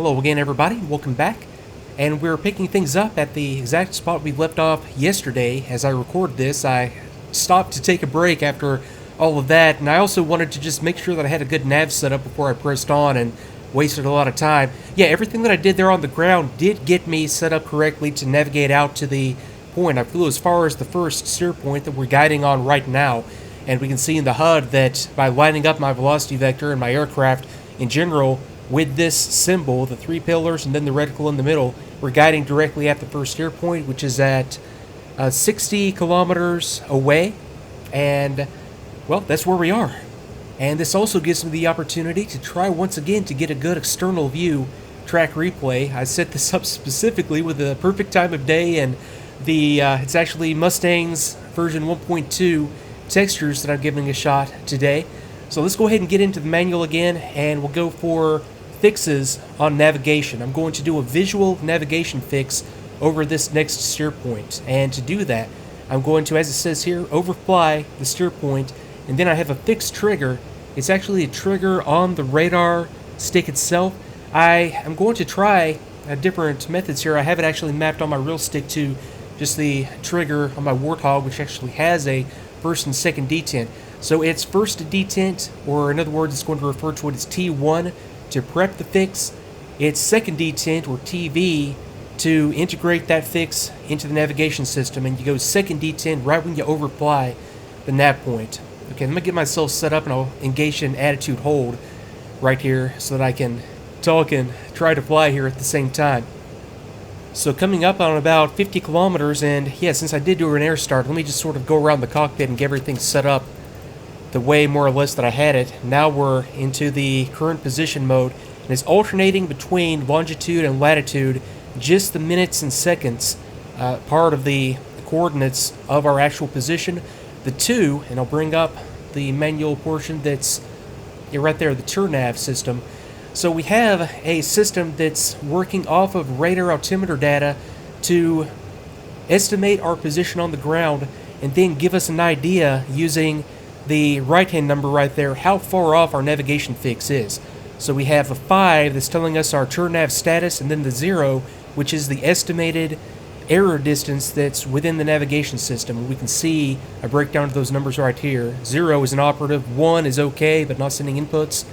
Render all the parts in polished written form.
Hello again, everybody. Welcome back. And we're picking things up at the exact spot we left off yesterday. As I record this, I stopped to take a break after all of that, and I also wanted to just make sure that I had a good nav setup before I pressed on and wasted a lot of time. Yeah, everything that I did there on the ground did get me set up correctly to navigate out to the point. I flew as far as the first steer point that we're guiding on right now, and we can see in the HUD that by lining up my velocity vector and my aircraft in general with this symbol, the three pillars and then the reticle in the middle, we're guiding directly at the first steer point, which is at 60 kilometers away, and well, that's where we are. And this also gives me the opportunity to try once again to get a good external view track replay. I set this up specifically with the perfect time of day, and the it's actually Mustang's version 1.2 textures that I'm giving a shot today. So let's go ahead and get into the manual again, and we'll go for fixes on navigation. I'm going to do a visual navigation fix over this next steer point, and to do that I'm going to, as it says here, overfly the steer point, and then I have a fixed trigger. It's actually a trigger on the radar stick itself. I am going to try different methods here. I have it actually mapped on my real stick to just the trigger on my Warthog, which actually has a first and second detent. So it's first detent, or in other words, it's going to refer to it as T1 to prep the fix. It's second detent, or TV, to integrate that fix into the navigation system, and you go second detent right when you overfly the nav point. Okay, let me get myself set up, and I'll engage in attitude hold right here so that I can talk and try to fly here at the same time. So coming up on about 50 kilometers, and yeah, since I did do an air start, let me just sort of go around the cockpit and get everything set up the way more or less that I had it. Now we're into the current position mode, and it's alternating between longitude and latitude, just the minutes and seconds part of the coordinates of our actual position. The two, and I'll bring up the manual portion that's right there, the TERNAV system. So we have a system that's working off of radar altimeter data to estimate our position on the ground and then give us an idea using the right-hand number right there how far off our navigation fix is. So we have a 5 that's telling us our TERNAV status, and then the 0, which is the estimated error distance that's within the navigation system. We can see a breakdown of those numbers right here. 0 is inoperative, 1 is okay but not sending inputs,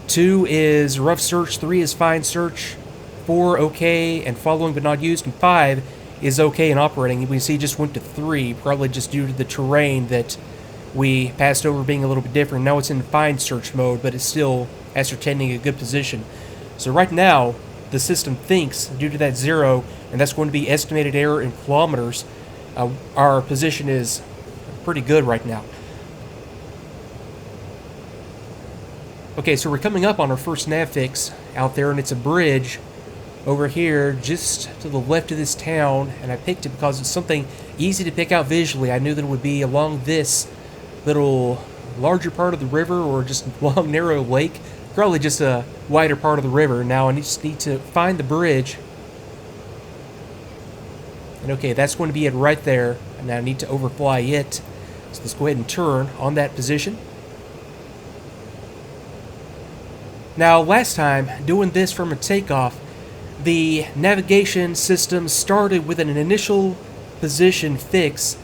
2 is rough search, 3 is fine search, 4 okay and following but not used, and 5 is okay and operating. We can see it just went to 3, probably just due to the terrain that we passed over being a little bit different. Now it's in fine search mode, but it's still ascertaining a good position. So right now the system thinks, due to that 0, and that's going to be estimated error in kilometers, our position is pretty good right now. Okay, so we're coming up on our first nav fix out there, and it's a bridge over here just to the left of this town, and I picked it because it's something easy to pick out visually. I knew that it would be along this little larger part of the river, or just long narrow lake, probably just a wider part of the river. Now I just need to find the bridge, and okay, that's going to be it right there, and now I need to overfly it. So let's go ahead and turn on that position. Now last time doing this from a takeoff, the navigation system started with an initial position fix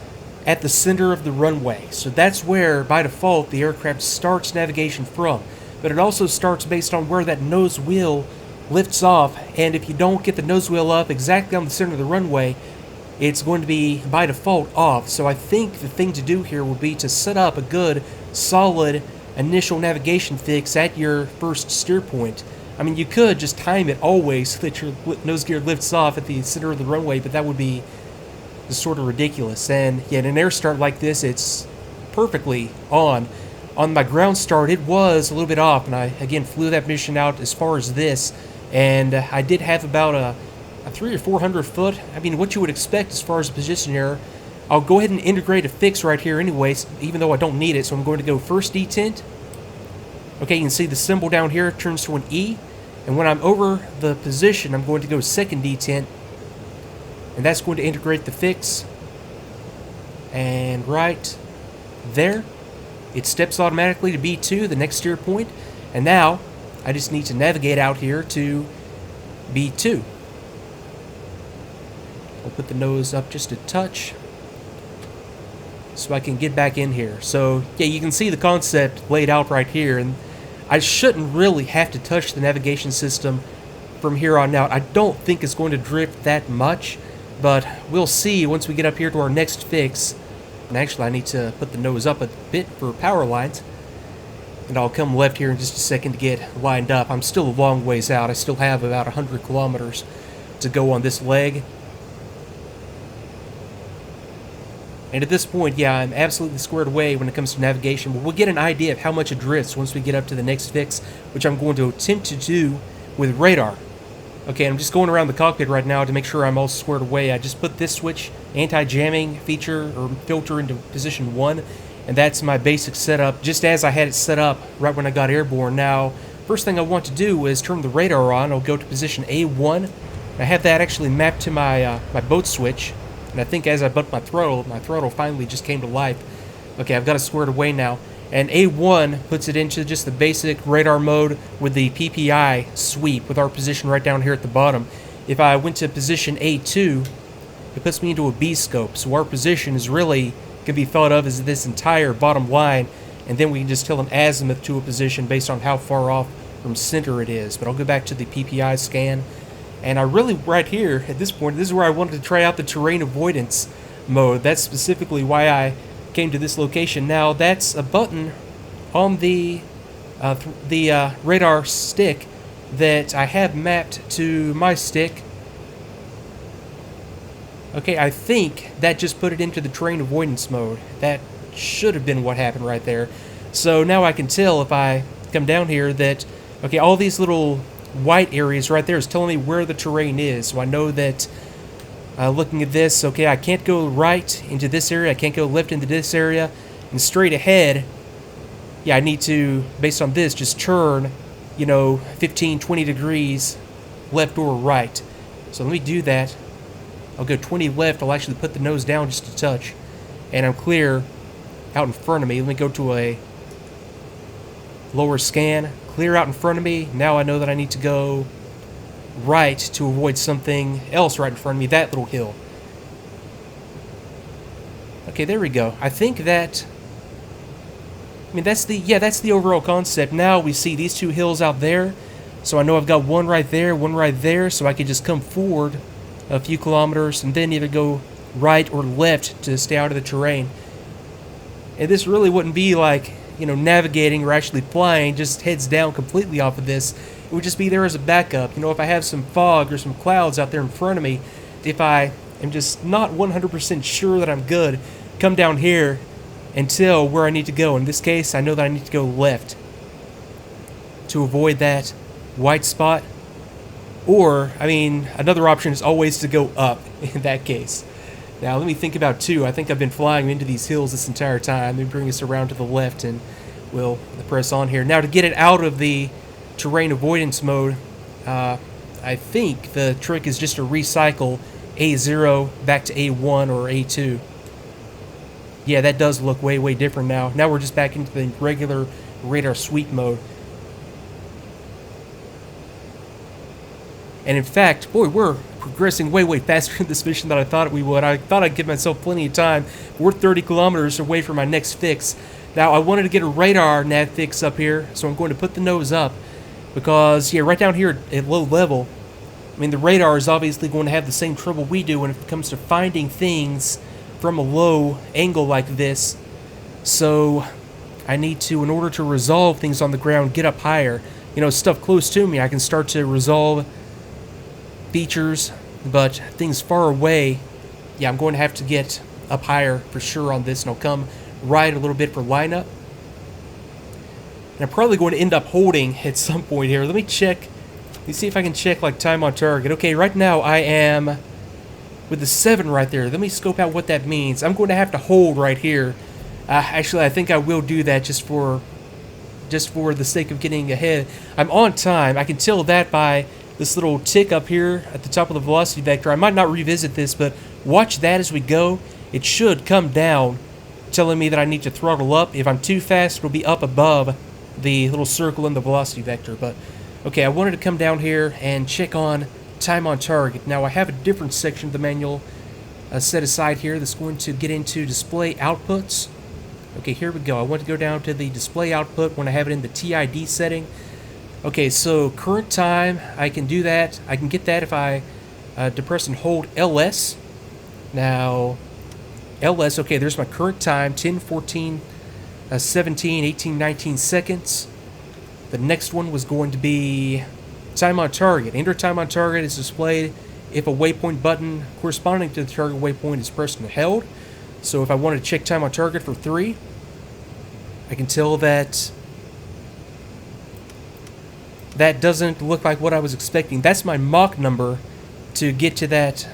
at the center of the runway. So that's where, by default, the aircraft starts navigation from. But it also starts based on where that nose wheel lifts off, and if you don't get the nose wheel up exactly on the center of the runway, it's going to be, by default, off. So I think the thing to do here would be to set up a good, solid initial navigation fix at your first steer point. I mean, you could just time it always so that your nose gear lifts off at the center of the runway, but that would be just sort of ridiculous. And yeah, in an air start like this, it's perfectly on. On my ground start, it was a little bit off, and I again flew that mission out as far as this, and I did have about a 300 or 400 foot. I mean, what you would expect as far as position error. I'll go ahead and integrate a fix right here anyways, even though I don't need it. So I'm going to go first detent. Okay, you can see the symbol down here turns to an E, and when I'm over the position, I'm going to go second detent, and that's going to integrate the fix. And right there, it steps automatically to B2, the next steer point, and now I just need to navigate out here to B2. I'll put the nose up just a touch so I can get back in here. So yeah, you can see the concept laid out right here, and I shouldn't really have to touch the navigation system from here on out. I don't think it's going to drift that much, but we'll see once we get up here to our next fix. And actually I need to put the nose up a bit for power lines, and I'll come left here in just a second to get lined up. I'm still a long ways out. I still have about 100 kilometers to go on this leg. And at this point, yeah, I'm absolutely squared away when it comes to navigation, but we'll get an idea of how much it drifts once we get up to the next fix, which I'm going to attempt to do with radar. Okay, I'm just going around the cockpit right now to make sure I'm all squared away. I just put this switch, anti-jamming feature or filter, into position 1, and that's my basic setup, just as I had it set up right when I got airborne. Now, first thing I want to do is turn the radar on. I'll go to position A1. I have that actually mapped to my my boat switch. And I think as I bumped my throttle finally just came to life. Okay, I've got it squared away now. And A1 puts it into just the basic radar mode with the PPI sweep with our position right down here at the bottom. If I went to position A2, it puts me into a B scope. So our position is really can be thought of as this entire bottom line. And then we can just tell an azimuth to a position based on how far off from center it is. But I'll go back to the PPI scan. And I really, right here, at this point, this is where I wanted to try out the terrain avoidance mode. That's specifically why I came to this location. Now, that's a button on the radar stick that I have mapped to my stick. Okay, I think that just put it into the terrain avoidance mode. That should have been what happened right there. So now I can tell if I come down here that, okay, all these little white areas right there is telling me where the terrain is. So I know that looking at this, okay, I can't go right into this area, I can't go left into this area, and straight ahead, yeah, I need to, based on this, just turn, you know, 15, 20 degrees left or right. So let me do that. I'll go 20 left. I'll actually put the nose down just a touch, and I'm clear out in front of me. Let me go to a lower scan. Clear out in front of me. Now I know that I need to go right to avoid something else right in front of me, that little hill. Okay, there we go. I think that, I mean, that's the overall concept. Now we see these two hills out there, so I know I've got one right there, so I could just come forward a few kilometers and then either go right or left to stay out of the terrain. And this really wouldn't be like, you know, navigating or actually flying, just heads down completely off of this. It would just be there as a backup. You know, if I have some fog or some clouds out there in front of me, if I am just not 100% sure that I'm good, come down here and tell where I need to go. In this case, I know that I need to go left to avoid that white spot. Or, I mean, another option is always to go up in that case. Now, let me think about two. I think I've been flying into these hills this entire time. Let me bring us around to the left and we'll press on here. Now, to get it out of the terrain avoidance mode, I think the trick is just to recycle A0 back to A1 or A2. Yeah, that does look way, way different now. Now we're just back into the regular radar sweep mode. And in fact, boy, we're progressing way, way faster in this mission than I thought we would. I thought I'd give myself plenty of time. We're 30 kilometers away from my next fix. Now, I wanted to get a radar nav fix up here, so I'm going to put the nose up. Because, yeah, right down here at low level, I mean, the radar is obviously going to have the same trouble we do when it comes to finding things from a low angle like this. So, I need to, in order to resolve things on the ground, get up higher. You know, stuff close to me, I can start to resolve features, but things far away, yeah, I'm going to have to get up higher for sure on this, and I'll come right a little bit for lineup. And I'm probably going to end up holding at some point here. Let me check. Let me see if I can check like time on target. Okay, right now I am with the 7 right there. Let me scope out what that means. I'm going to have to hold right here. Actually, I think I will do that just for the sake of getting ahead. I'm on time. I can tell that by this little tick up here at the top of the velocity vector. I might not revisit this, but watch that as we go. It should come down, telling me that I need to throttle up. If I'm too fast, it'll be up above the little circle in the velocity vector. But okay, I wanted to come down here and check on time on target. Now I have a different section of the manual set aside here that's going to get into display outputs. Okay, here we go. I want to go down to the display output when I have it in the TID setting. Okay, so current time, I can do that. I can get that if I depress and hold LS. Now, LS, okay, there's my current time, 10, 14, 17, 18, 19 seconds. The next one was going to be time on target. Enter time on target is displayed if a waypoint button corresponding to the target waypoint is pressed and held. So if I wanted to check time on target for 3, I can tell that that doesn't look like what I was expecting. That's my Mach number to get to that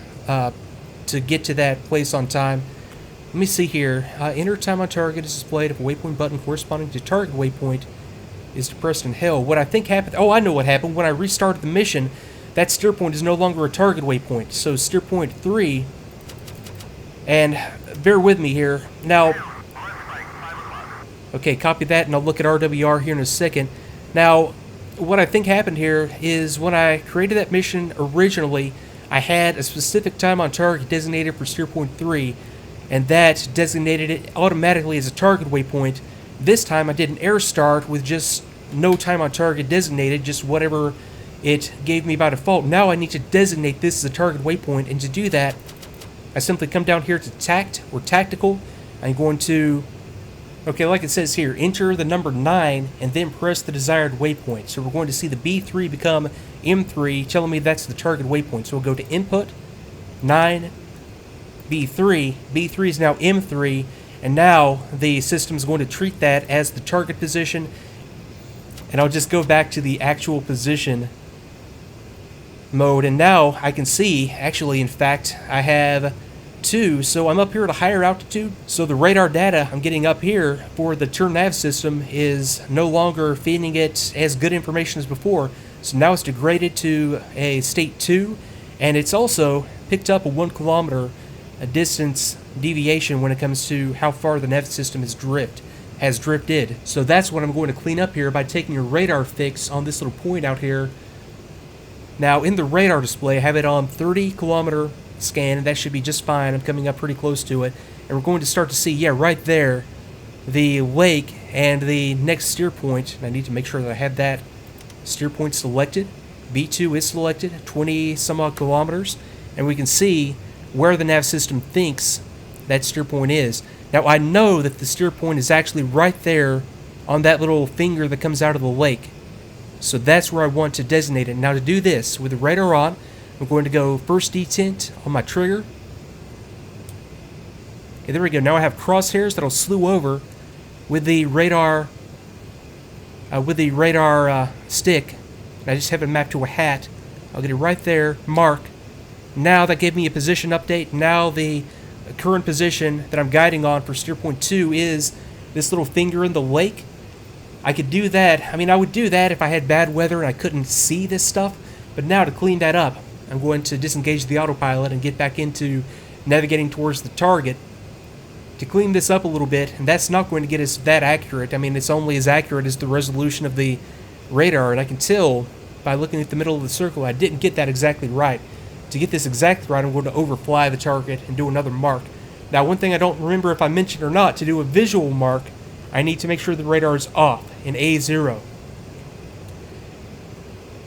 place on time. Let me see here. Enter time on target is displayed if a waypoint button corresponding to target waypoint is depressed and held. What I think happened... Oh, I know what happened. When I restarted the mission, that steer point is no longer a target waypoint. So steer point 3... And bear with me here. Now... Okay, copy that, and I'll look at RWR here in a second. Now... What I think happened here is when I created that mission originally, I had a specific time on target designated for steer point 3, and that designated it automatically as a target waypoint. This time I did an air start with just no time on target designated, just whatever it gave me by default. Now I need to designate this as a target waypoint, and to do that, I simply come down here to tact or tactical. I'm going to... Okay, like it says here, enter the number 9 and then press the desired waypoint. So we're going to see the B3 become M3, telling me that's the target waypoint. So we'll go to input, 9, B3. B3 is now M3, and now the system is going to treat that as the target position. And I'll just go back to the actual position mode, and now I can see, actually, in fact, I have 2, so I'm up here at a higher altitude, so the radar data I'm getting up here for the TERNAV system is no longer feeding it as good information as before, so now it's degraded to a state 2, and it's also picked up a 1 kilometer distance deviation when it comes to how far the nav system has drifted. So that's what I'm going to clean up here by taking a radar fix on this little point out here. Now in the radar display I have it on 30 kilometer scan, and that should be just fine. I'm coming up pretty close to it, and we're going to start to see, yeah, right there, the lake and the next steer point. And I need to make sure that I have that steer point selected. B2 is selected, 20 some odd kilometers, and we can see where the nav system thinks that steer point is. Now I know that the steer point is actually right there on that little finger that comes out of the lake, so that's where I want to designate it. Now to do this, with the radar on, I'm going to go first detent on my trigger. Okay, there we go. Now I have crosshairs that'll slew over with the radar stick. And I just have it mapped to a hat. I'll get it right there, mark. Now that gave me a position update. Now the current position that I'm guiding on for steer point 2 is this little finger in the lake. I could do that. I mean, I would do that if I had bad weather and I couldn't see this stuff. But now to clean that up, I'm going to disengage the autopilot and get back into navigating towards the target to clean this up a little bit, and that's not going to get us that accurate. I mean, it's only as accurate as the resolution of the radar, and I can tell by looking at the middle of the circle I didn't get that exactly right. To get this exactly right, I'm going to overfly the target and do another mark. Now, one thing I don't remember if I mentioned or not, to do a visual mark, I need to make sure the radar is off in A0.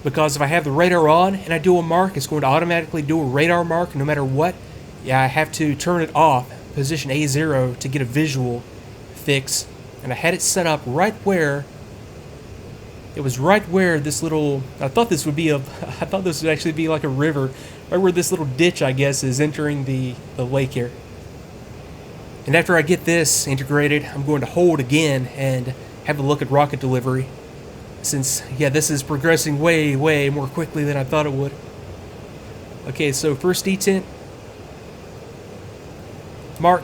Because if I have the radar on and I do a mark, it's going to automatically do a radar mark no matter what. Yeah, I have to turn it off, position A0, to get a visual fix. And I had it set up right where, it was right where this little, I thought this would actually be like a river, right where this little ditch, I guess, is entering the lake here. And after I get this integrated, I'm going to hold again and have a look at rocket delivery. Since, yeah, this is progressing way, way more quickly than I thought it would. Okay, so first detent. Mark.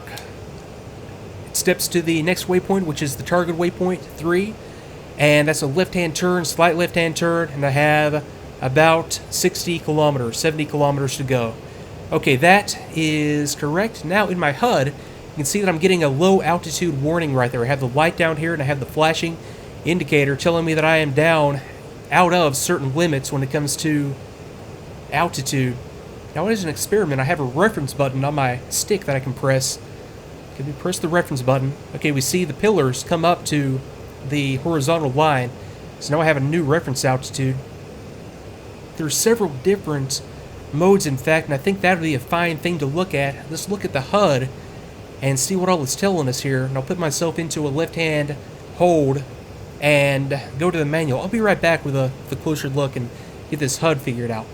It steps to the next waypoint, which is the target waypoint, 3. And that's a left-hand turn, slight left-hand turn, and I have about 60 kilometers, 70 kilometers to go. Okay, that is correct. Now in my HUD, you can see that I'm getting a low altitude warning right there. I have the light down here, and I have the flashing indicator telling me that I am down out of certain limits when it comes to altitude. Now, as an experiment, I have a reference button on my stick that I can press. Okay, we press the reference button. Okay, we see the pillars come up to the horizontal line. So now I have a new reference altitude. There's several different modes, in fact, and I think that would be a fine thing to look at. Let's look at the HUD and see what all it's telling us here. And I'll put myself into a left-hand hold and go to the manual. I'll be right back with a closer look and get this HUD figured out.